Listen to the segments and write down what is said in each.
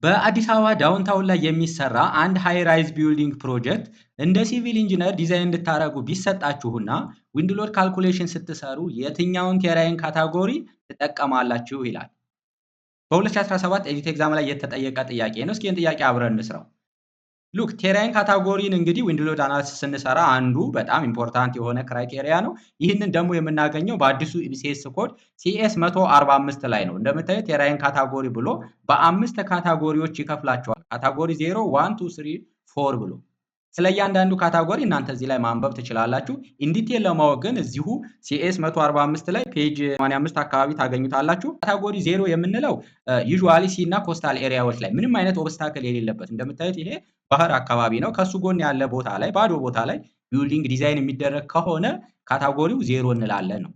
በአዲስ አበባ ዳውንታውን ላይ የሚሰራ አንድ ሃይ ራይዝ ቢልዲንግ ፕሮጀክት እንደ ሲቪል ኢንጂነር ዲዛይን እንድታደርጉ ቢሰጣችሁና ዊንድ ሎድ ካልኩሌሽን ስትሰሩ የትኛውን ቴራይን ካታጎሪ ትጠቀማላችሁ ይላል። በ2017 ኤዲት ኤግዛም ላይ የተጠየቀ ጥያቄ ነው። እስኪ ይህን ጥያቄ አብረን እንስራው። ሉክ ቴራይን ካታጎሪን እንግዲህ ዊንድ ሎድ አናሊሲስ ስንሰራ አንዱ በጣም ኢምፖርታንት የሆነ ክራይቴሪያ ነው። ይህንን ደግሞ የምናገኘው በአዲሱ ኢቢሲኤስ ኮድ ሲኤስ 145 ላይ ነው። እንደምታዩት ቴራይን ካታጎሪ ብሎ በአምስት ካታጎሪዎች ይከፍላቸዋል። ካታጎሪ 0 1 2 3 4 ብሎ ስለ እያንዳንዱ ካታጎሪ እናንተ እዚህ ላይ ማንበብ ትችላላችሁ። ኢንዲቴል ለማወቅ ግን እዚሁ ሲኤስ 145 ላይ ፔጅ 85 አካባቢ ታገኙታላችሁ። ካታጎሪ 0 የምንለው ዩዥዋሊ ሲ እና ኮስታል ኤሪያዎች ላይ ምንም አይነት ኦብስታክል የሌለበት እንደምታዩት ይሄ ባህር አካባቢ ነው። ከሱ ጎን ያለ ቦታ ላይ ባዶ ቦታ ላይ ቢልዲንግ ዲዛይን የሚደረግ ከሆነ ካታጎሪው 0 እንላለን ነው።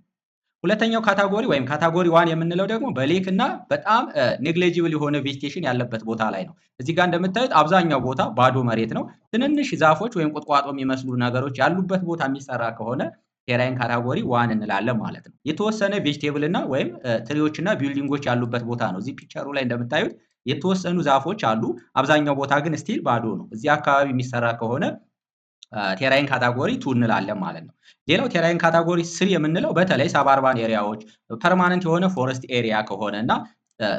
ሁለተኛው ካታጎሪ ወይም ካታጎሪ 1 የምንለው ደግሞ በሌክ እና በጣም ኔግሊጂብል የሆነ ቬጂቴሽን ያለበት ቦታ ላይ ነው። እዚህ ጋር እንደምታዩት አብዛኛው ቦታ ባዶ መሬት ነው። ትንንሽ ዛፎች ወይም ቁጥቋጦ የሚመስሉ ነገሮች ያሉበት ቦታ የሚሰራ ከሆነ ቴራይን ካታጎሪ 1 እንላለን ማለት ነው። የተወሰነ ቬጂቴብል እና ወይም ትሪዎች እና ቢልዲንጎች ያሉበት ቦታ ነው። እዚህ ፒክቸሩ ላይ እንደምታዩት የተወሰኑ ዛፎች አሉ። አብዛኛው ቦታ ግን ስቲል ባዶ ነው። እዚህ አካባቢ የሚሰራ ከሆነ ቴራይን ካታጎሪ 2 እንላለን ማለት ነው። ሌላው ቴራይን ካታጎሪ 3 የምንለው በተለይ ሰባርባን ኤሪያዎች ፐርማነንት የሆነ ፎረስት ኤሪያ ከሆነ እና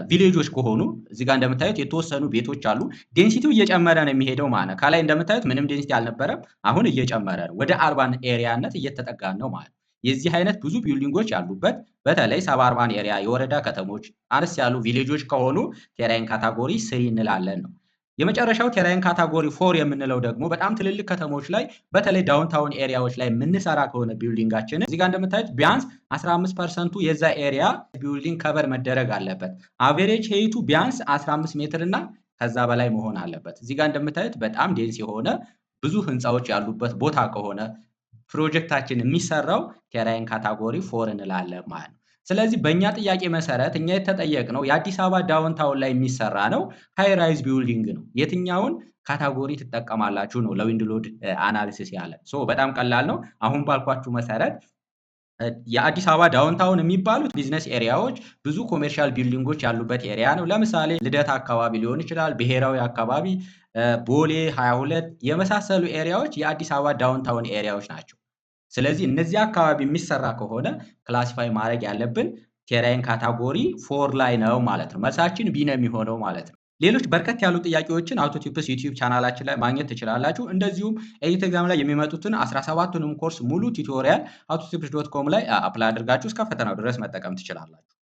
ቪሌጆች ከሆኑ እዚህ ጋር እንደምታዩት የተወሰኑ ቤቶች አሉ። ዴንሲቲው እየጨመረ ነው የሚሄደው ማለት ነው። ከላይ እንደምታዩት ምንም ዴንሲቲ አልነበረም፣ አሁን እየጨመረ ነው። ወደ አርባን ኤሪያነት እየተጠጋን ነው ማለት ነው። የዚህ አይነት ብዙ ቢልዲንጎች ያሉበት በተለይ ሰባርባን ኤሪያ የወረዳ ከተሞች አነስ ያሉ ቪሌጆች ከሆኑ ቴራይን ካታጎሪ 3 እንላለን ነው። የመጨረሻው ቴራይን ካታጎሪ 4 የምንለው ደግሞ በጣም ትልልቅ ከተሞች ላይ በተለይ ዳውንታውን ኤሪያዎች ላይ የምንሰራ ከሆነ ቢልዲንጋችንን እዚህ ጋር እንደምታዩት ቢያንስ 15% የዛ ኤሪያ ቢልዲንግ ከቨር መደረግ አለበት። አቬሬጅ ሄይቱ ቢያንስ 15 ሜትር እና ከዛ በላይ መሆን አለበት። እዚህ ጋር እንደምታዩት በጣም ዴንስ የሆነ ብዙ ህንፃዎች ያሉበት ቦታ ከሆነ ፕሮጀክታችን የሚሰራው ቴራይን ካታጎሪ 4 እንላለን ማለት ነው። ስለዚህ በእኛ ጥያቄ መሰረት እኛ የተጠየቅነው የአዲስ አበባ ዳውንታውን ላይ የሚሰራ ነው ሃይ ራይዝ ቢልዲንግ ነው። የትኛውን ካታጎሪ ትጠቀማላችሁ ነው ለዊንድ ሎድ አናሊሲስ ያለ። በጣም ቀላል ነው። አሁን ባልኳችሁ መሰረት የአዲስ አበባ ዳውንታውን የሚባሉት ቢዝነስ ኤሪያዎች ብዙ ኮሜርሻል ቢልዲንጎች ያሉበት ኤሪያ ነው። ለምሳሌ ልደታ አካባቢ ሊሆን ይችላል፣ ብሔራዊ አካባቢ፣ ቦሌ 22 የመሳሰሉ ኤሪያዎች የአዲስ አበባ ዳውንታውን ኤሪያዎች ናቸው። ስለዚህ እነዚህ አካባቢ የሚሰራ ከሆነ ክላሲፋይ ማድረግ ያለብን ቴራይን ካታጎሪ 4 ላይ ነው ማለት ነው። መልሳችን ቢ ነው የሚሆነው ማለት ነው። ሌሎች በርከት ያሉ ጥያቄዎችን አውቶቲፕስ ዩቲዩብ ቻናላችን ላይ ማግኘት ትችላላችሁ። እንደዚሁም ኤዲት ኤግዛም ላይ የሚመጡትን 17ቱንም ኮርስ ሙሉ ቱቶሪያል autotips.com ላይ አፕላይ አድርጋችሁ እስከ ፈተናው ድረስ መጠቀም ትችላላችሁ።